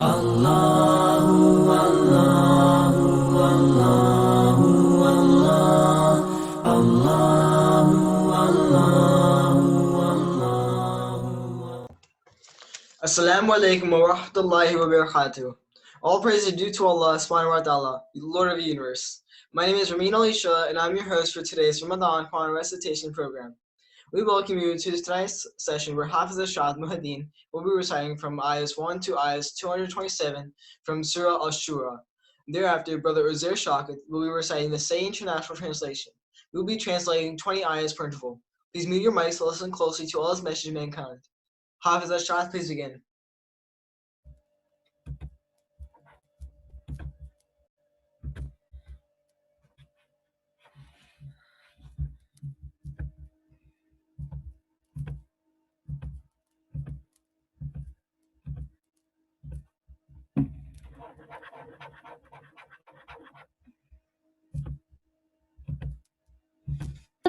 Allahu, Allahu, Allahu, Allah. Allahu, Allahu, Allahu. Assalamu alaikum wa rahmatullahi wa barakatuh. All praise is due to Allah subhanahu wa ta'ala, the Lord of the universe. My name is Ramin Alisha, and I'm your host for today's Ramadan Quran Recitation program. We welcome you to tonight's session where Hafiz Ashad Muhaddin will be reciting from ayahs 1 to ayahs 227 from Surah Al-Shura. Thereafter, Brother Uzair Shaukat will be reciting the Say International Translation. We will be translating 20 ayahs per interval. Please mute your mics to listen closely to Allah's message to mankind. Hafiz Ashad, please begin.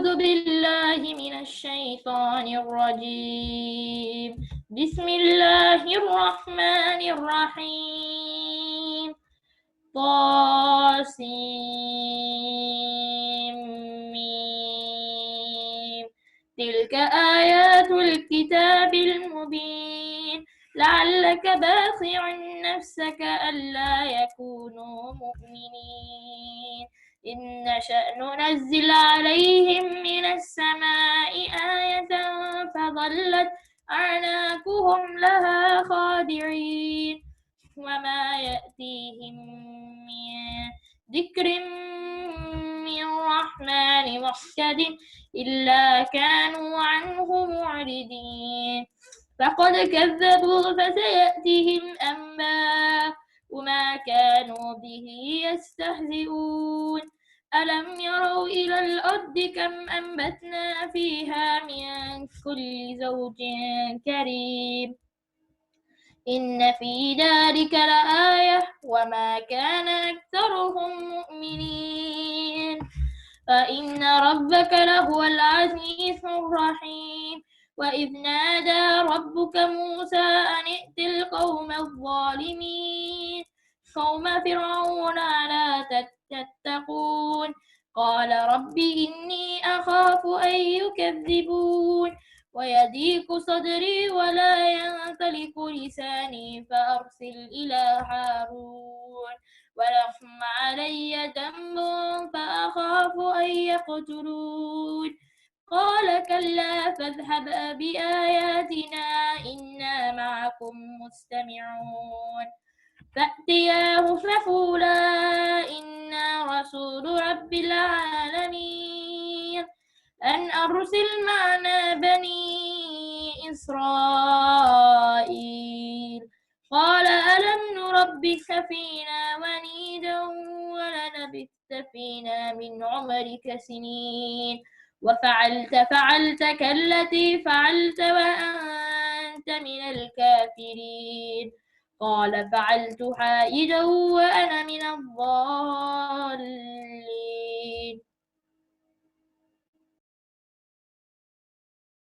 أعوذ بالله من الشيطان الرجيم بسم الله الرحمن الرحيم طاسيم تلك آيات الكتاب المبين لعلك باخع نفسك ألا يكونوا مؤمنين إن نشأ ننزل عليهم من السماء آية فظلت أعناقهم لها خاضعين وما يأتيهم من ذكر من رحمن محتد إلا كانوا عنه معرضين فقد كذبوا فسيأتيهم أنباء وما كانوا به يستهزئون ألم يروا إلى الأرض كم أنبتنا فيها من كل زوج كريم إن في ذلك لآية وما كان أكثرهم مؤمنين فإن ربك لهو العزيز الرحيم وإذ نادى ربك موسى أن ائت القوم الظالمين قوم فرعون ألا تتقون قال رب إني أخاف أن يكذبون ويضيق صدري ولا ينطلق لساني فأرسل إلى هارون ولهم علي ذنب فأخاف أن يقتلون قال كلا فاذهب بآياتنا إنا معكم مستمعون فأتياه فقولا إنا رسول رب العالمين أن أرسل معنا بني إسرائيل قال ألم نربك فينا وليدا وللبثت فينا من عمرك سنين وفعلتك التي فعلت وأنت من الكافرين قال فعلتها إذا وأنا من الضالين.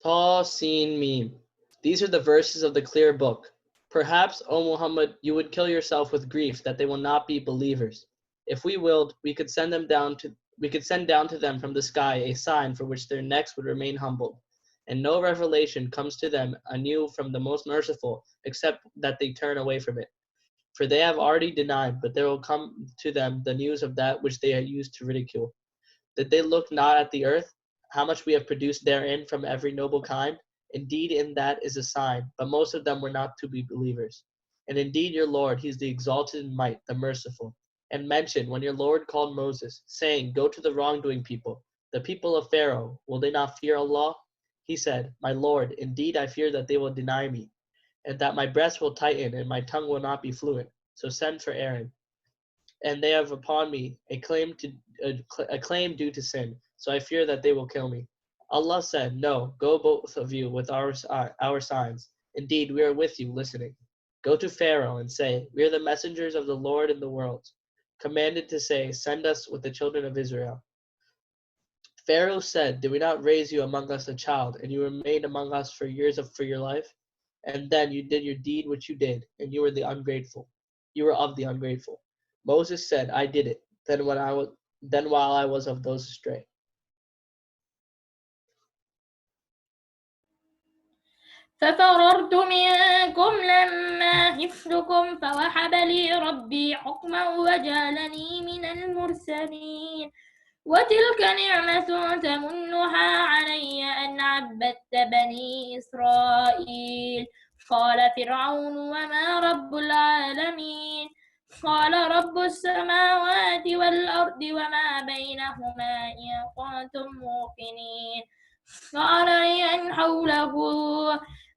Ta, Sin, Mim. These are the verses of the clear book. Perhaps, O Muhammad, you would kill yourself with grief that they will not be believers. If we willed, we could send down to them from the sky a sign for which their necks would remain humbled, and no revelation comes to them anew from the most merciful, except that they turn away from it. For they have already denied, but there will come to them the news of that which they used to ridicule. Did they look not at the earth, how much we have produced therein from every noble kind? Indeed, in that is a sign, but most of them were not to be believers. And indeed, your Lord, he is the exalted in might, the merciful. And mention when your Lord called Moses, saying, Go to the wrongdoing people, the people of Pharaoh, will they not fear Allah? He said, My Lord, indeed I fear that they will deny me, and that my breast will tighten and my tongue will not be fluent. So send for Aaron. And they have upon me a claim due to sin, so I fear that they will kill me. Allah said, No, go both of you with our signs. Indeed, we are with you, listening. Go to Pharaoh and say, We are the messengers of the Lord in the world, commanded to say, Send us with the children of Israel. Pharaoh said, Did we not raise you among us a child, and you remained among us for years for your life? and then you did your deed which you did, and you were the ungrateful. You were of the ungrateful. Moses said, I did it. Then while I was of those astray. ففررت منكم لما خفتكم فوهب لي ربي حكما وجعلني من المرسلين وتلك نعمة تمنها علي أن عبدت بني إسرائيل قال فرعون وما رب العالمين قال رب السماوات والأرض وما بينهما إن كنتم موقنين قال لمن حوله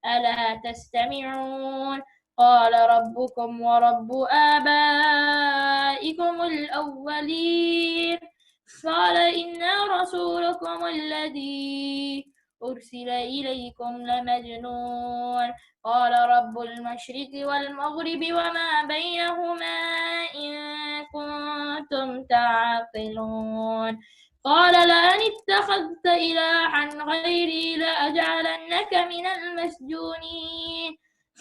ألا تستمعون قال ربكم ورب آبائكم الأولين قال إن رسولكم الذي أرسل إليكم لمجنون قال رب المشرق والمغرب وما بينهما إن كنتم تعقلون قال لئن اتخذت إلها غيري لأجعلنك من المسجونين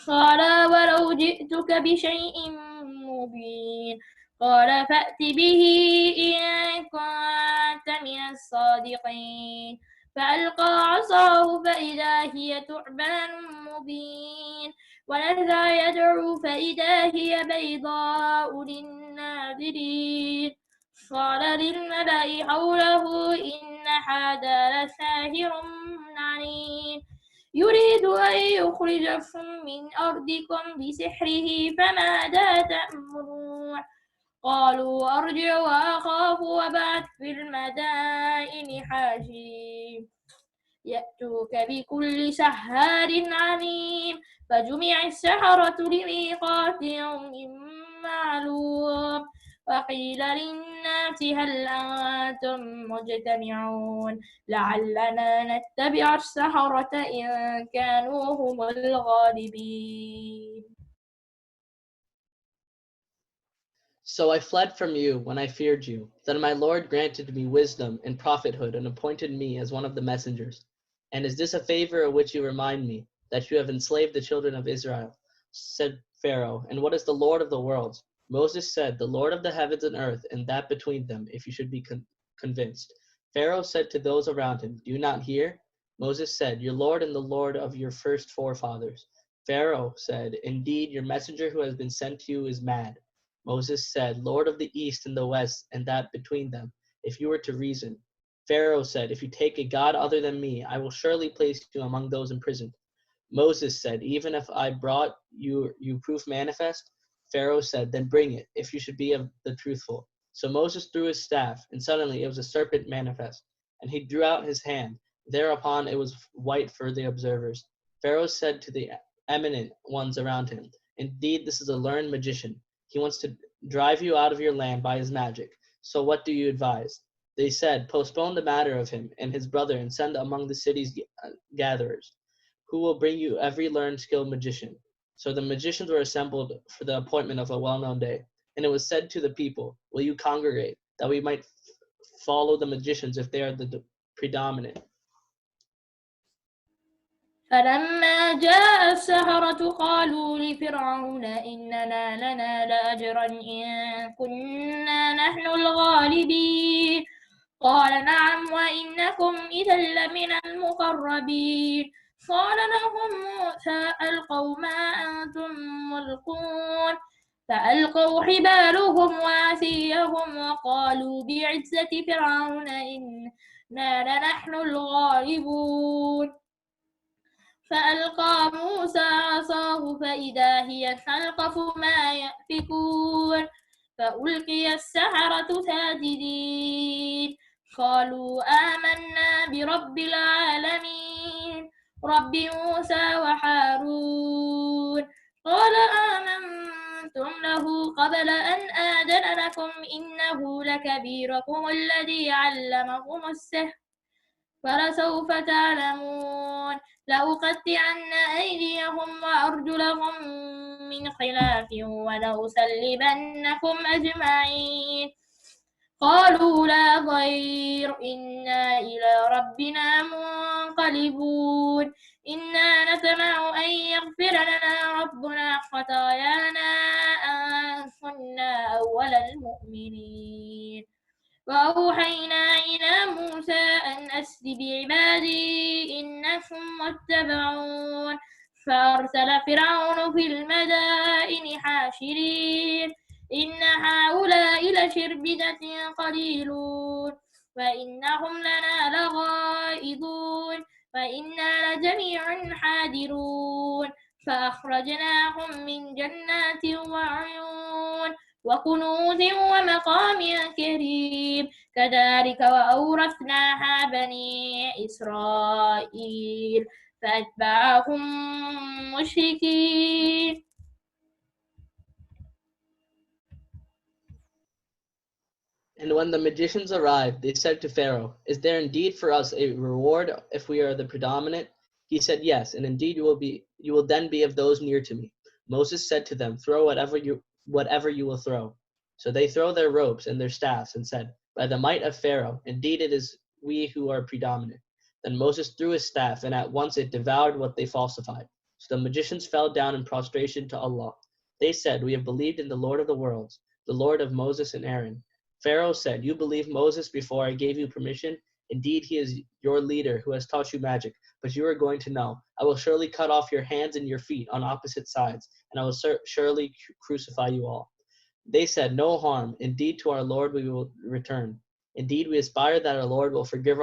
قال ولو جئتك بشيء مبين قال فأت به إن كنت من الصادقين فألقى عصاه فإذا هي ثعبان مبين ونزع يدعو فإذا هي بيضاء للناظرين قال للملأ حوله إن هذا لساحر عليم يريد أن يخرجكم من أرضكم بسحره فماذا تأمرون قالوا أرجع وأخاف وابعث في المدائن حاشرين يأتوك بكل سحار عليم فجمع السحرة لميقات يوم معلوم وقيل للناس هل أنتم مجتمعون لعلنا نتبع السحرة إن كانوا هم الغالبين. So I fled from you when I feared you. Then my Lord granted me wisdom and prophethood and appointed me as one of the messengers. And is this a favor of which you remind me, that you have enslaved the children of Israel? Said Pharaoh, and what is the Lord of the worlds? Moses said, the Lord of the heavens and earth, and that between them, if you should be convinced. Pharaoh said to those around him, do you not hear? Moses said, your Lord and the Lord of your first forefathers. Pharaoh said, indeed, your messenger who has been sent to you is mad. Moses said, Lord of the east and the west, and that between them, if you were to reason. Pharaoh said, if you take a god other than me, I will surely place you among those imprisoned. Moses said, even if I brought you proof manifest? Pharaoh said, then bring it, if you should be of the truthful. So Moses threw his staff, and suddenly it was a serpent manifest, and he drew out his hand. Thereupon it was white for the observers. Pharaoh said to the eminent ones around him, indeed this is a learned magician. He wants to drive you out of your land by his magic. So what do you advise? They said, postpone the matter of him and his brother and send among the city's gatherers, who will bring you every learned, skilled magician. So the magicians were assembled for the appointment of a well-known day. And it was said to the people, will you congregate, that we might follow the magicians if they are the predominant? فلما جاء السحرة قالوا لفرعون إننا لنا لأجرا إن كنا نحن الغالبين قال نعم وإنكم إذا لمن المقربين قال لهم موسى ألقوا ما أنتم ملقون فألقوا حبالهم وعصيهم وقالوا بعزة فرعون إنا لنحن الغالبون فألقى موسى عصاه فإذا هي تلقف ما يأفكون فألقي السحرة ساجدين قالوا آمنا برب العالمين رب موسى وهارون قال آمنتم له قبل أن آذن لكم إنه لكبيركم الذي علمكم السحر فلسوف تعلمون لأقطعن أيديهم وأرجلهم من خلاف ولأصلبنكم أجمعين قالوا لا ضير إنا إلى ربنا منقلبون إنا نطمع أن يغفر لنا ربنا خطايانا أن كنا أول المؤمنين وأوحينا إلى موسى أن أسر بعبادي إنكم متبعون فأرسل فرعون في المدائن حاشرين إن هؤلاء لشرذمة قليلون وإنهم لنا لغائظون وإنا لجميع حاذرون فأخرجناهم من جنات وعيون وكنوز ومقام كريم كذلك وأورثناها بني إسرائيل فأتبعهم مشركين. And when the magicians arrived, they said to Pharaoh, "Is there indeed for us a reward if we are the predominant?" He said, "Yes, and indeed you will then be of those near to me." Moses said to them, "Throw whatever you will throw." So they throw their ropes and their staffs and said, "By the might of Pharaoh, indeed it is we who are predominant." Then Moses threw his staff, and at once it devoured what they falsified. So the magicians fell down in prostration to Allah. They said, "We have believed in the Lord of the worlds, the Lord of Moses and Aaron." Pharaoh said, "You believed Moses before I gave you permission? Indeed, he is your leader who has taught you magic. But you are going to know. I will surely cut off your hands and your feet on opposite sides, and I will surely crucify you all." They said, "No harm. Indeed, to our Lord we will return. Indeed, we aspire that our Lord will forgive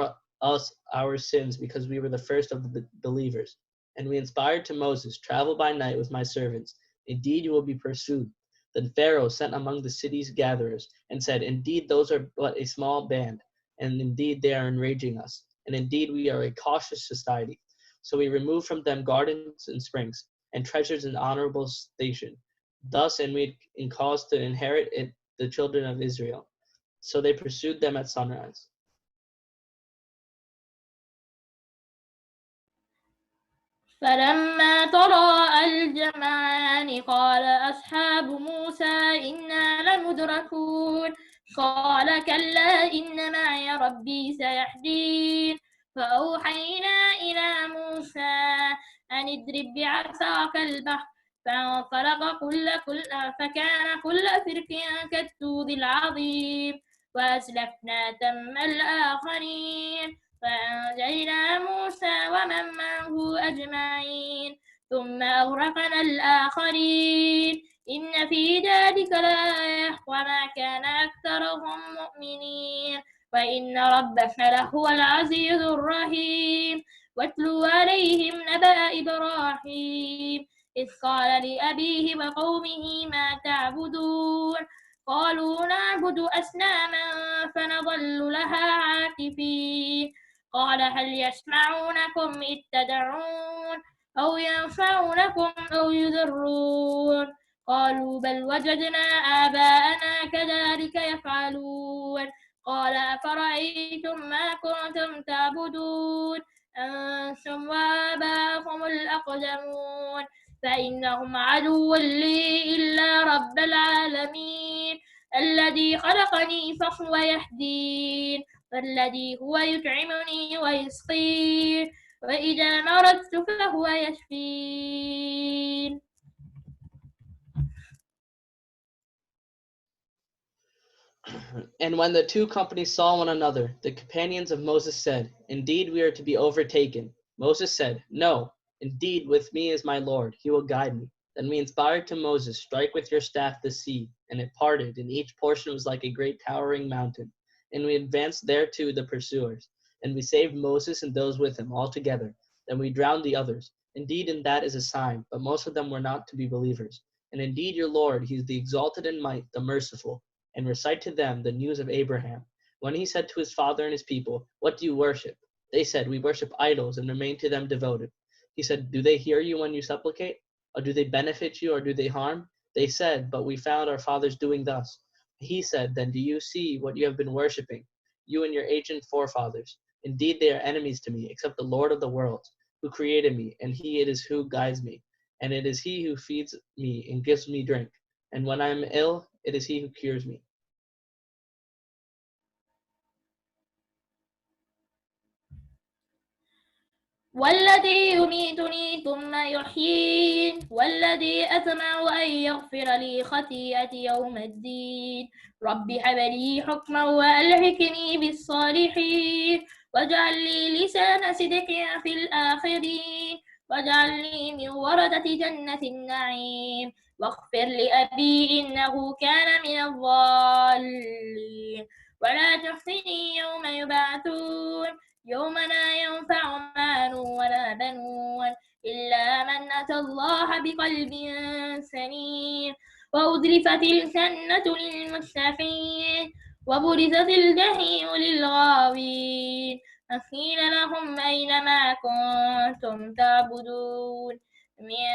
us our sins because we were the first of the believers." And we inspired to Moses, "Travel by night with my servants. Indeed, you will be pursued." Then Pharaoh sent among the city's gatherers and said, "Indeed, those are but a small band, and indeed they are enraging us, and indeed we are a cautious society." So we removed from them gardens and springs, and treasures in honorable station. Thus, and we caused to inherit it the children of Israel. So they pursued them at sunrise. فلما تراءى الجمعان قال أصحاب موسى إنا لمدركون قال كلا إن معي ربي سيهدين فأوحينا إلى موسى أن اضرب بعصاك البحر فانطلق فكان كل فرق كالطود العظيم وأزلفنا ثم الآخرين فأنجينا موسى ومن معه أجمعين ثم أغرقنا الآخرين إن في ذلك لآية وما كان أكثرهم مؤمنين وإن ربك لهو العزيز الرحيم واتلو عليهم نبأ إبراهيم إذ قال لأبيه وقومه ما تعبدون قالوا نعبد أصناما فنظل لها عاكفين قال هل يسمعونكم إذ تدعون أو ينفعونكم أو يضرون قالوا بل وجدنا آباءنا كذلك يفعلون قال أفرأيتم ما كنتم تعبدون أنتم وآباؤكم الأقدمون فإنهم عدو لي إلا رب العالمين الذي خلقني فهو يهدين والذي هو يطعمني ويسقين وإذا مرضت فهو يشفين. And when the two companies saw one another, the companions of Moses said, "Indeed, we are to be overtaken." Moses said, "No, indeed, with me is my Lord. He will guide me." Then we inspired to Moses, "Strike with your staff the sea," and it parted, and each portion was like a great towering mountain. And we advanced thereto the pursuers. And we saved Moses and those with him altogether. Then we drowned the others. Indeed, in that is a sign, but most of them were not to be believers. And indeed, your Lord, he is the exalted in might, the merciful. And recite to them the news of Abraham, when he said to his father and his people, "What do you worship?" They said, "We worship idols and remain to them devoted." He said, "Do they hear you when you supplicate? Or do they benefit you or do they harm?" They said, "But we found our fathers doing thus." He said, "Then do you see what you have been worshipping, you and your ancient forefathers? Indeed, they are enemies to me, except the Lord of the worlds, who created me, and he it is who guides me. And it is he who feeds me and gives me drink. And when I am ill, it is he who cures me." والذي يميتني ثم يحيين والذي أطمع أن يغفر لي خطيئتي يوم الدين رب هب لي حكما وألحقني بالصالحين واجعل لي لسان صدق في الآخرين واجعلني من ورثة جنة النعيم واغفر لأبي إنه كان من الضالين ولا تخزني يوم يبعثون يوم لا ينفع مال ولا بنون إلا من أتى الله بقلب سليم وأزلفت الجنة للمتقين وبرزت الجحيم للغاوين وقيل لهم أين ما كنتم تعبدون من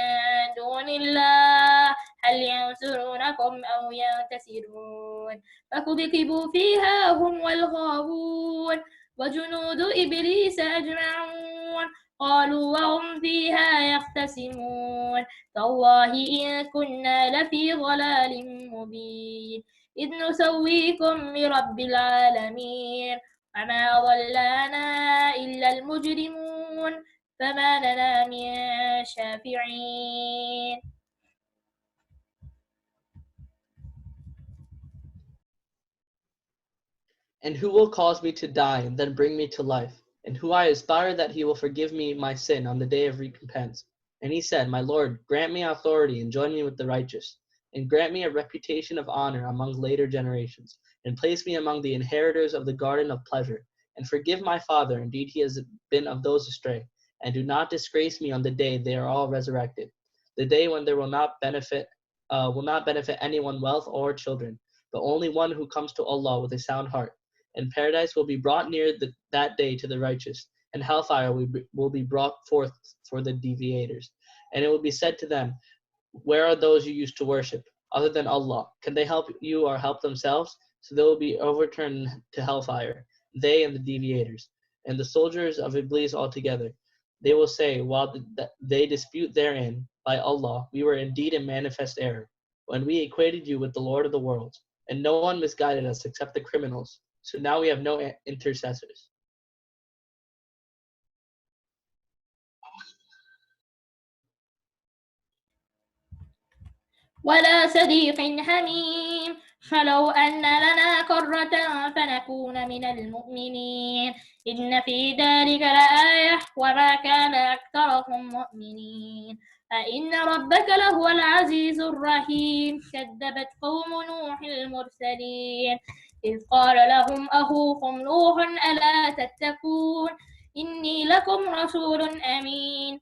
دون الله هل ينصرونكم أو ينتصرون فكبكبوا فيها هم والغاوون وجنود إبليس أجمعون قالوا وهم فيها يختصمون تالله إن كنا لفي ضلال مبين إذ نسويكم برب العالمين وما أضلنا إلا المجرمون فما لنا من شافعين. And who will cause me to die and then bring me to life? And who I aspire that he will forgive me my sin on the day of recompense. And he said, My Lord, grant me authority and join me with the righteous, and grant me a reputation of honor among later generations, and place me among the inheritors of the garden of pleasure. And forgive my father, indeed he has been of those astray, and do not disgrace me on the day they are all resurrected, the day when there will not benefit anyone wealth or children, but only one who comes to Allah with a sound heart. And paradise will be brought near that day to the righteous, and hellfire will be brought forth for the deviators. And it will be said to them, Where are those you used to worship, other than Allah? Can they help you or help themselves? So they will be overturned to hellfire, they and the deviators, and the soldiers of Iblis altogether. They will say, while they dispute therein, By Allah, we were indeed in manifest error, when we equated you with the Lord of the worlds, and no one misguided us except the criminals. So now we have no intercessors. ولا صديق حميم فلو أن لنا كرة فنكون من المؤمنين إن في ذلك لآية وما كان أكثرهم مؤمنين فإن ربك لهو العزيز الرحيم كذبت قوم نوح المرسلين إذ قال لهم أخوهم نوح ألا تتقون إني لكم رسول أمين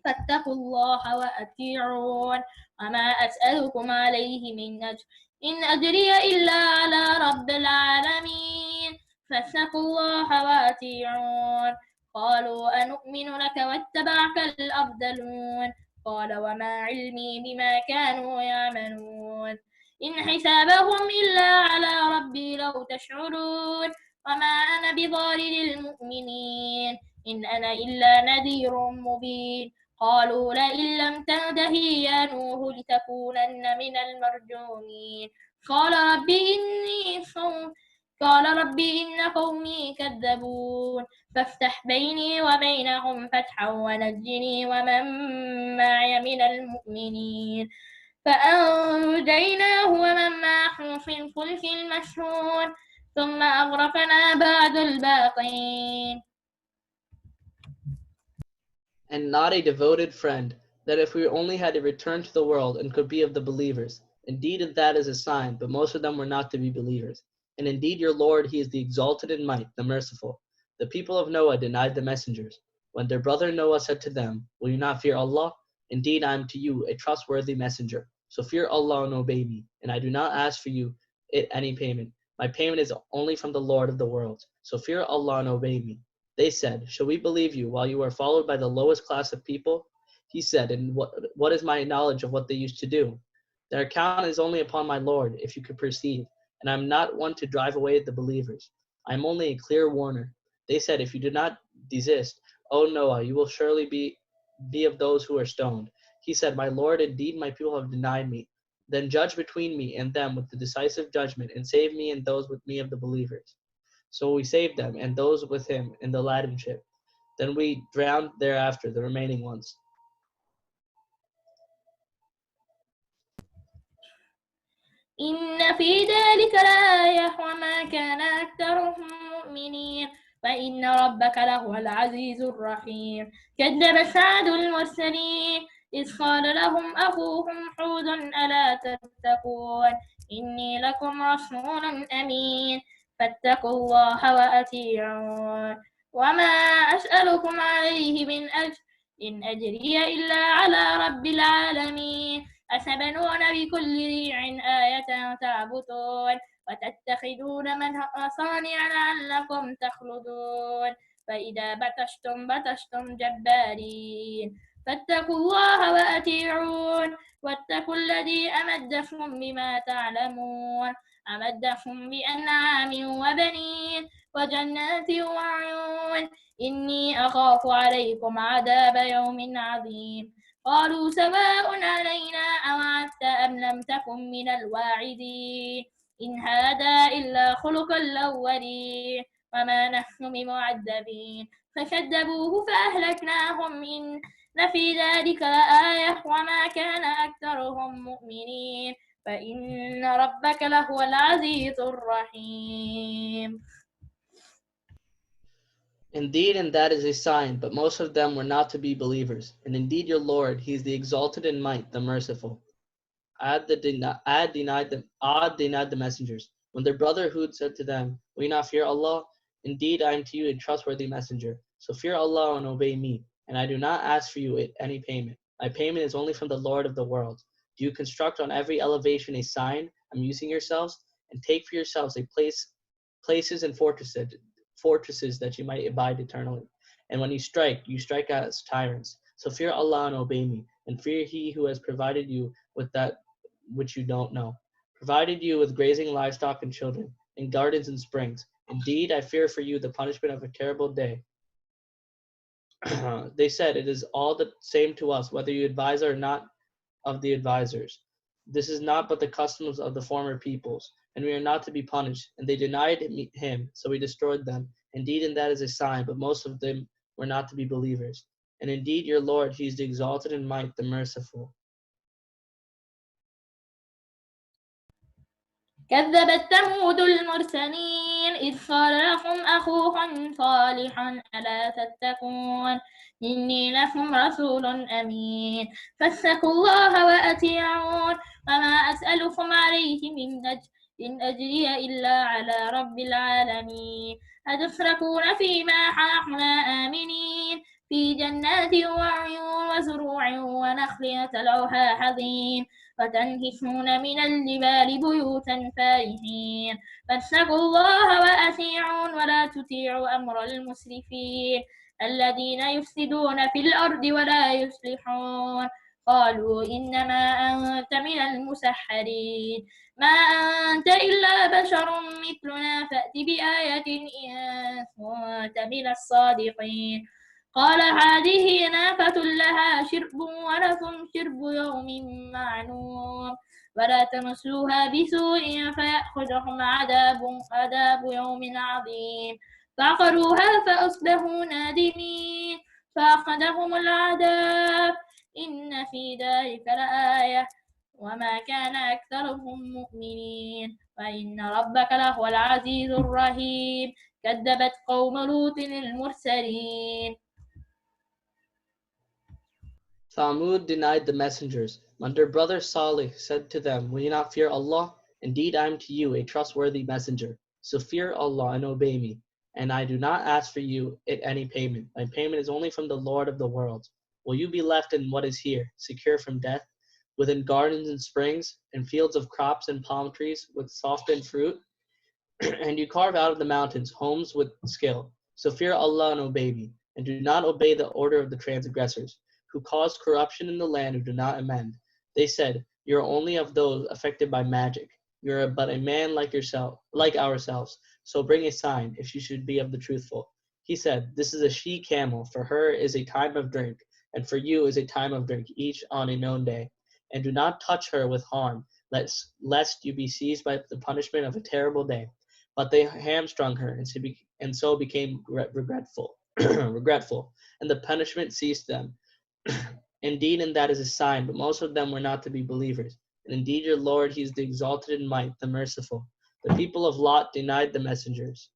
فاتقوا الله وأطيعون وما أسألكم عليه من أجر إن أجري إلا على رب العالمين فاتقوا الله وأطيعون قالوا أنؤمن لك واتبعك الأرذلون قال وما علمي بما كانوا يعملون إن حسابهم إلا على ربي لو تشعرون وما أنا بضارر المؤمنين إن أنا إلا نذير مبين قالوا لئن لم تنتهي يا نوح لتكونن من المرجومين قال ربي إن قومي كذبون فافتح بيني وبينهم فتحا ونجني ومن معي من المؤمنين فأنجيناه ومن معه في الفلك المشحون ثم أغرقنا بعد الباقين. And not a devoted friend, that if we only had returned to the world and could be of the believers. Indeed, that is a sign, but most of them were not to be believers. And indeed, your Lord, he is the exalted in might, the merciful. The people of Noah denied the messengers. When their brother Noah said to them, Will you not fear Allah? Indeed, I am to you a trustworthy messenger. So fear Allah and obey me, and I do not ask for you any payment. My payment is only from the Lord of the worlds. So fear Allah and obey me. They said, Shall we believe you while you are followed by the lowest class of people? He said, And what is my knowledge of what they used to do? Their account is only upon my Lord, if you could perceive, and I am not one to drive away the believers. I am only a clear warner. They said, If you do not desist, O Noah, you will surely be of those who are stoned. He said, My Lord, indeed my people have denied me. Then judge between me and them with the decisive judgment, and save me and those with me of the believers. So we saved them and those with him in the Laden ship. Then we drowned thereafter the remaining ones. إن في ذلك لآية وما كان أكثرهم مؤمنين وإن ربك لهو العزيز الرحيم كذب سعد المرسلين إذ قال لهم أخوهم حود ألا تتقون إني لكم رسول أمين فاتقوا الله وأطيعون وما أسألكم عليه من أجر إن أجري إلا على رب العالمين أتبنون بكل ريع آية تعبثون وتتخذون مصانع لعلكم تخلدون فإذا بطشتم جبارين فاتقوا الله وأطيعون واتقوا الذي أمدكم بما تعلمون أمدكم بأنعام وبنين وجنات وعيون إني أخاف عليكم عذاب يوم عظيم قالوا سواء علينا أوعدت أم لم تكن من الواعدين إن هذا إلا خلق الأولين وما نحن بمعذبين فكذبوه فأهلكناهم إن في ذلك لآية وما كان أكثرهم مؤمنين فإن ربك لهو العزيز الرحيم. Indeed, and that is a sign, but most of them were not to be believers. And indeed, your Lord, He is the exalted in might, the merciful. Ad denied the messengers. When their brother Hud said to them, "Will you not fear Allah? Indeed, I am to you a trustworthy messenger. So fear Allah and obey me, and I do not ask for you any payment. My payment is only from the Lord of the world. Do you construct on every elevation a sign, amusing yourselves, and take for yourselves places and fortresses that you might abide eternally? And when you strike as tyrants. So fear Allah and obey me, and fear He who has provided you with that which you don't know, provided you with grazing livestock and children, and gardens and springs. Indeed, I fear for you the punishment of a terrible day." They said, "It is all the same to us whether you advise or not of the advisors. This is not but the customs of the former peoples, and we are not to be punished." And they denied him, so we destroyed them. Indeed, and that is a sign, but most of them were not to be believers. And indeed, your Lord, He is the exalted in might, the merciful. كذبت ثمود المرسلين إذ قال لهم أخوهم صالح ألا تتقون إني لكم رسول أمين فاتقوا الله وأطيعون وما أسألكم عليه من أجر إن أجري إلا على رب العالمين أتتركون فيما حاحنا آمنين في جنات وعيون وزروع ونخل طلعها حظيم وتنحتون من الجبال بيوتا فارهين فاتقوا الله وأطيعون ولا تطيعوا أمر المسرفين الذين يفسدون في الأرض ولا يصلحون قالوا إنما أنت من المسحرين ما أنت إلا بشر مثلنا فأت بآية إن كنت من الصادقين قال هذه ناقة لها شرب ولكم شرب يوم معلوم ولا تمسوها بسوء فيأخذهم عذاب يوم عظيم فعقروها فأصبحوا نادمين فأخذهم العذاب إن في ذلك لآية وما كان أكثرهم مؤمنين وإن ربك لهو العزيز الرحيم كذبت قوم لوط المرسلين. Thamud denied the messengers. When their brother Salih said to them, "Will you not fear Allah? Indeed, I am to you a trustworthy messenger. So fear Allah and obey me, and I do not ask for you any payment. My payment is only from the Lord of the worlds. Will you be left in what is here, secure from death, within gardens and springs, and fields of crops and palm trees with softened fruit? And you carve out of the mountains homes with skill. So fear Allah and obey me, and do not obey the order of the transgressors, who cause corruption in the land who do not amend." They said, "You are only of those affected by magic. You are but a man like ourselves. So bring a sign, if you should be of the truthful." He said, "This is a she-camel. For her is a time of drink, and for you is a time of drink, each on a known day. And do not touch her with harm, lest you be seized by the punishment of a terrible day." But they hamstrung her, and so became regretful. regretful, and the punishment seized them. Indeed, and that is a sign, but most of them were not to be believers. And indeed, your Lord, he is the exalted in might, the merciful. The people of Lot denied the messengers.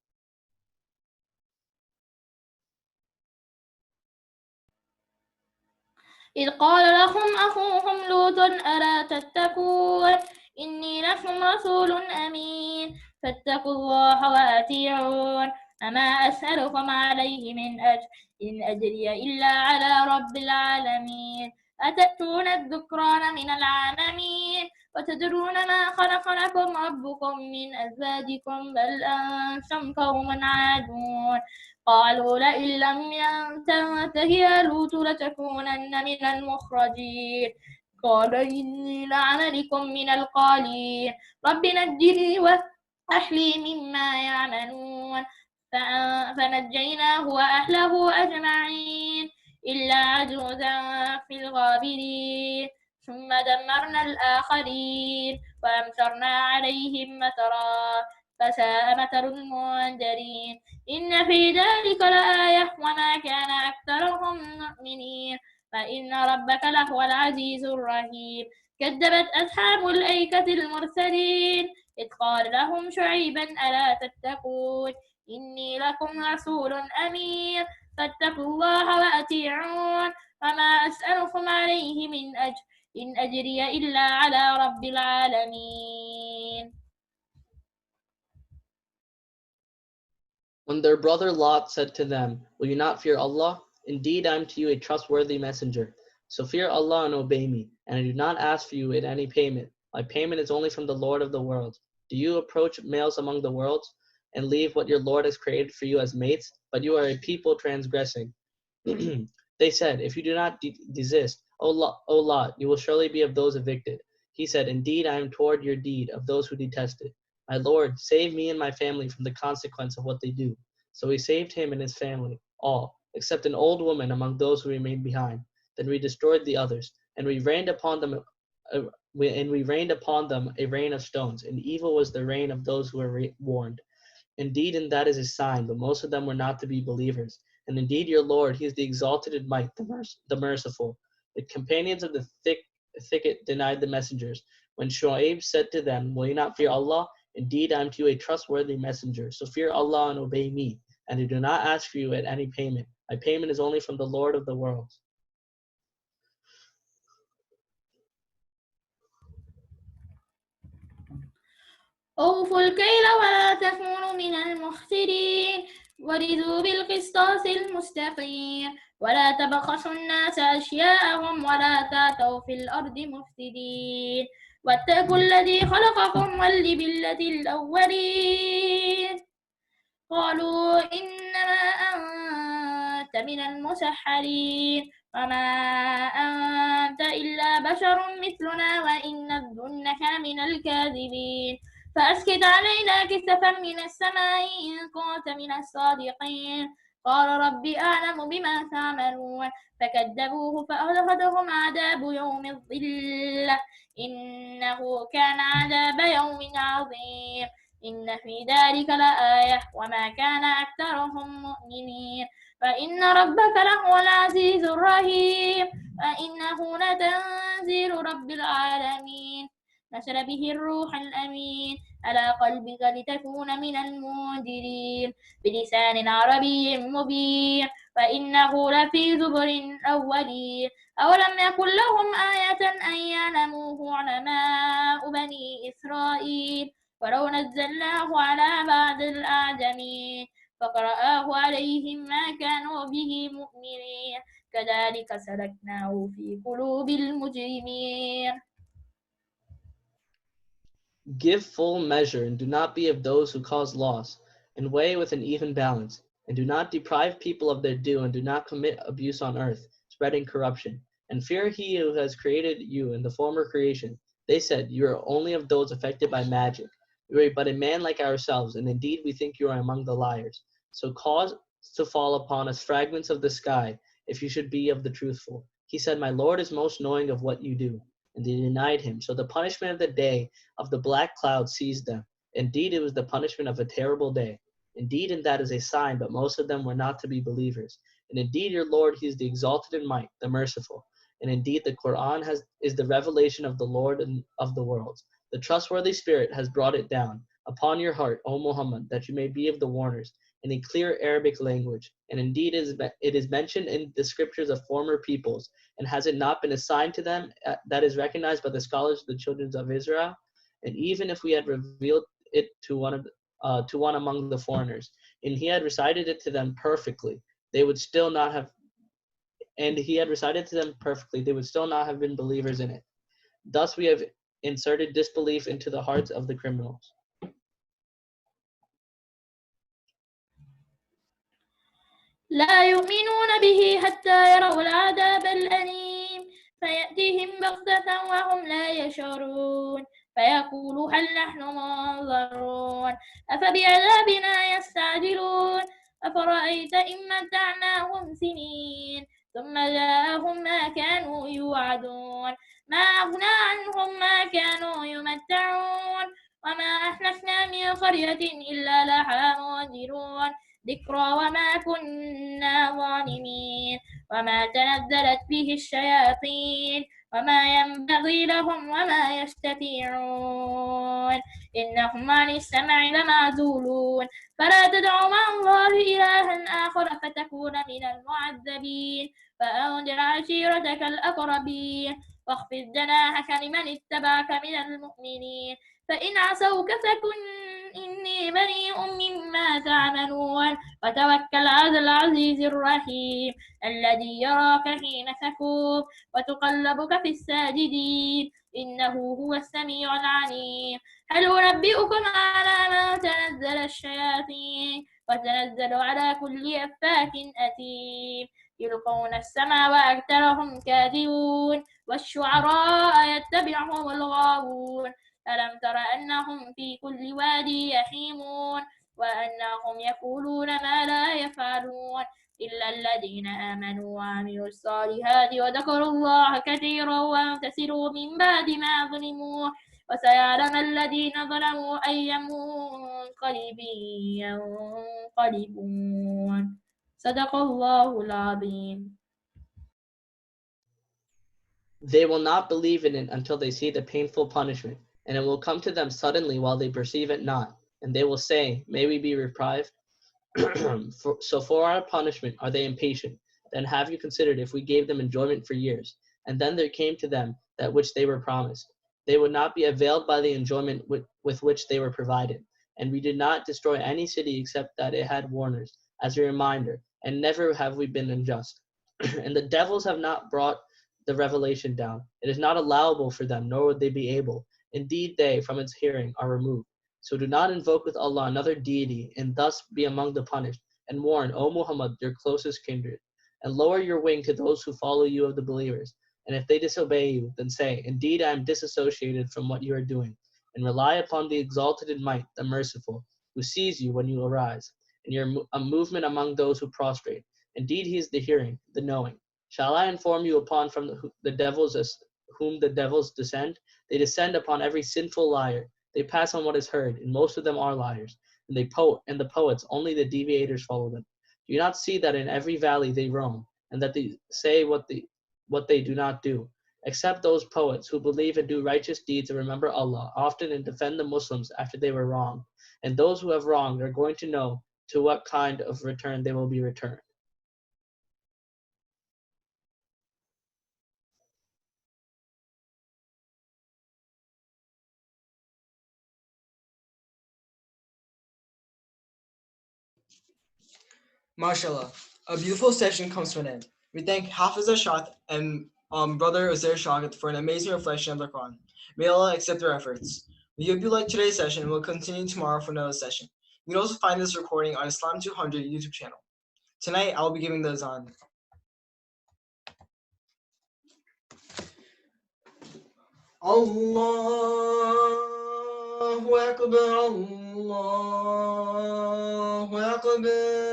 إذ قال لهم أخوهم لوط ألا تتقون إني لكم رسول أمين فاتقوا الله وأطيعون وما أسألكم عليه من أجر إن أجري إلا على رب العالمين أتأتون الذكران من العالمين وتدرون ما خلق لكم ربكم من أزواجكم بل أنتم قوم عادون قالوا لئن لم ينته يا لوط لتكونن من المخرجين قال إني لعملكم من القالين رب نجني وأهلي مما يعملون فنجيناه وأهله أجمعين إلا عجوزا في الغابرين ثم دمرنا الآخرين وأمطرنا عليهم مطرا فساء مطر المنذرين إن في ذلك لآية وما كان أكثرهم مؤمنين فإن ربك لهو العزيز الرحيم كذبت أصحاب الأيكة المرسلين إذ قال لهم شعيبا ألا تتقون إني لكم رسول أمين فاتقوا الله وأطيعون وما أسألكم عليه من أجر إن أجري إلا على رب العالمين. When their brother Lot said to them, will you not fear Allah? Indeed, I am to you a trustworthy messenger. So fear Allah and obey me, and I do not ask for you in any payment. My payment is only from the Lord of the worlds. Do you approach males among the worlds, and leave what your Lord has created for you as mates? But you are a people transgressing. They said, if you do not desist, O Lot, you will surely be of those evicted. He said, indeed, I am toward your deed of those who detest it. My Lord, save me and my family from the consequence of what they do. So he saved him and his family, all, except an old woman among those who remained behind. Then we destroyed the others, and we rained upon them a rain of stones, and evil was the rain of those who were warned. Indeed, and that is a sign, but most of them were not to be believers. And indeed, your Lord, he is the exalted in might, the merciful. The companions of the thicket denied the messengers. When Shu'aib said to them, will you not fear Allah? Indeed, I am to you a trustworthy messenger. So fear Allah and obey me, and I do not ask for you at any payment. My payment is only from the Lord of the worlds. أوفوا الكيل ولا تكونوا من المخسرين وزنوا بالقسطاس المستقيم ولا تبخسوا الناس أشياءهم ولا تعثوا في الأرض مفسدين واتقوا الذي خلقكم والجبلة الأولين قالوا إنما أنت من المسحرين وما أنت إلا بشر مثلنا وإن نظنك من الكاذبين فأسكت علينا كسفا من السماء إن كنت من الصادقين قال ربي أعلم بما تعملون فكذبوه فأخذهم عذاب يوم الظلة إنه كان عذاب يوم عظيم إن في ذلك لآية وما كان أكثرهم مؤمنين فإن ربك لهو العزيز الرحيم وإنه لتنزيل رب العالمين نزل به الروح الأمين على قلبك لتكون من المنذرين بلسان عربي مبين وإنه لفي زبر الأولين أولم يكن لهم آية أن يعلموه علماء بني إسرائيل ولو نزلناه على بعض الأعجمين فقرأه عليهم ما كانوا به مؤمنين كذلك سلكناه في قلوب المجرمين. Give full measure, and do not be of those who cause loss, and weigh with an even balance, and do not deprive people of their due, and do not commit abuse on earth, spreading corruption. And fear he who has created you in the former creation. They said, you are only of those affected by magic. You are but a man like ourselves, and indeed we think you are among the liars. So cause to fall upon us fragments of the sky, if you should be of the truthful. He said, my Lord is most knowing of what you do. And they denied him. So the punishment of the day of the black cloud seized them. Indeed, it was the punishment of a terrible day. Indeed, and that is a sign, but most of them were not to be believers. And indeed, your Lord, He is the exalted in might, the merciful. And indeed, the Quran is the revelation of the Lord of the worlds. The trustworthy Spirit has brought it down upon your heart, O Muhammad, that you may be of the warners, in a clear Arabic language. And indeed, it is mentioned in the scriptures of former peoples, and has it not been assigned to them that is recognized by the scholars of the children of Israel? And even if we had revealed it to one among the foreigners, and he had recited it to them perfectly, they would still not have, and he had recited to them perfectly, they would still not have been believers in it. Thus we have inserted disbelief into the hearts of the criminals. لا يؤمنون به حتى يروا العذاب الأليم فيأتيهم بغتة وهم لا يشعرون فيقولوا هل نحن منظرون أفبعذابنا يستعجلون أفرأيت إن متعناهم سنين ثم جاءهم ما كانوا يوعدون ما أغنى عنهم ما كانوا يمتعون وما أهلكنا من قرية إلا لها منذرون ذكرى وما كنا ظالمين وما تنزلت به الشياطين وما ينبغي لهم وما يستطيعون إنهم عن السمع لمعزولون فلا تدع مع الله إلها آخر فتكون من المعذبين فأنذر عشيرتك الأقربين واخفض جناحك لمن اتبعك من المؤمنين فإن عصوك فكن إني بريء مما تعملون وتوكل على العزيز الرحيم الذي يراك حين تقوم وتقلبك في الساجدين إنه هو السميع العليم هل أنبئكم على ما تنزل الشياطين وتنزل على كل أفاك أثيم يلقون السمع وأكثرهم كاذبون والشعراء يتبعهم الغاوون ألم تر أنهم في كل وادي يحيمون وأنهم يقولون ما لا يفعلون إلا الذين آمنوا وعملوا الصالحات وذكروا الله كثيرا وانتصروا من بعد ما ظلموا وسيعلم الذين ظلموا أي منقلب ينقلبون صدق الله العظيم. They will not believe in it until they see the painful punishment, and it will come to them suddenly while they perceive it not. And they will say, may we be reprived? So for our punishment are they impatient. Then have you considered if we gave them enjoyment for years, and then there came to them that which they were promised? They would not be availed by the enjoyment with which they were provided. And we did not destroy any city except that it had warners, as a reminder, and never have we been unjust. And the devils have not brought the revelation down. It is not allowable for them, nor would they be able. Indeed, they, from its hearing, are removed. So do not invoke with Allah another deity, and thus be among the punished. And warn, O Muhammad, your closest kindred. And lower your wing to those who follow you of the believers. And if they disobey you, then say, indeed, I am disassociated from what you are doing. And rely upon the exalted in might, the merciful, who sees you when you arise, and your a movement among those who prostrate. Indeed, he is the hearing, the knowing. Shall I inform you upon from the devils as whom the devils descend? They descend upon every sinful liar. They pass on what is heard, and most of them are liars. And the poets, only the deviators follow them. Do you not see that in every valley they roam, and that they say what they do not do? Except those poets who believe and do righteous deeds and remember Allah often and defend the Muslims after they were wronged. And those who have wronged are going to know to what kind of return they will be returned. MashaAllah. A beautiful session comes to an end. We thank Hafiz Ashad and Brother Uzair Shagat for an amazing reflection of the Quran. May Allah accept their efforts. We hope you liked today's session and we'll continue tomorrow for another session. You can also find this recording on Islam 200 YouTube channel. Tonight, I'll be giving the azan. Allahu Akbar, Allahu Akbar.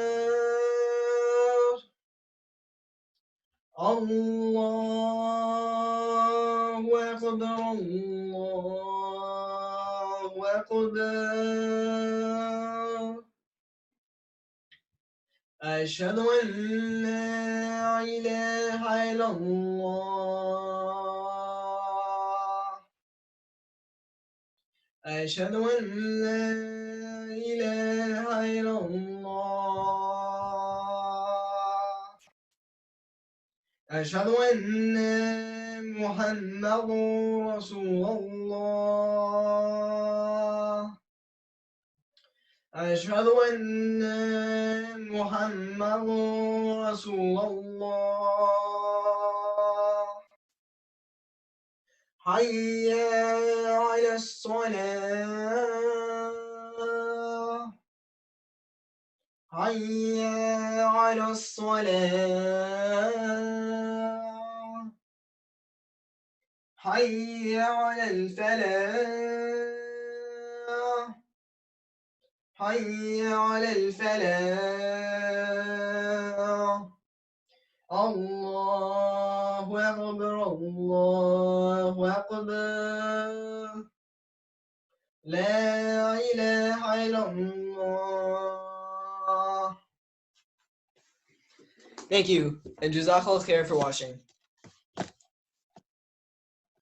Allahu Akbar, Allahu Akbar. أشهد أن لا إله إلا الله أشهد أن لا إله إلا الله أشهد أن محمد رسول الله أشهد أن محمد رسول الله حي على الصلاة حي على الصلاة حي على الفلاح حي على الفلاح الله أكبر الله أكبر لا إله إلا الله. Thank you, and Jazakallah khair for watching.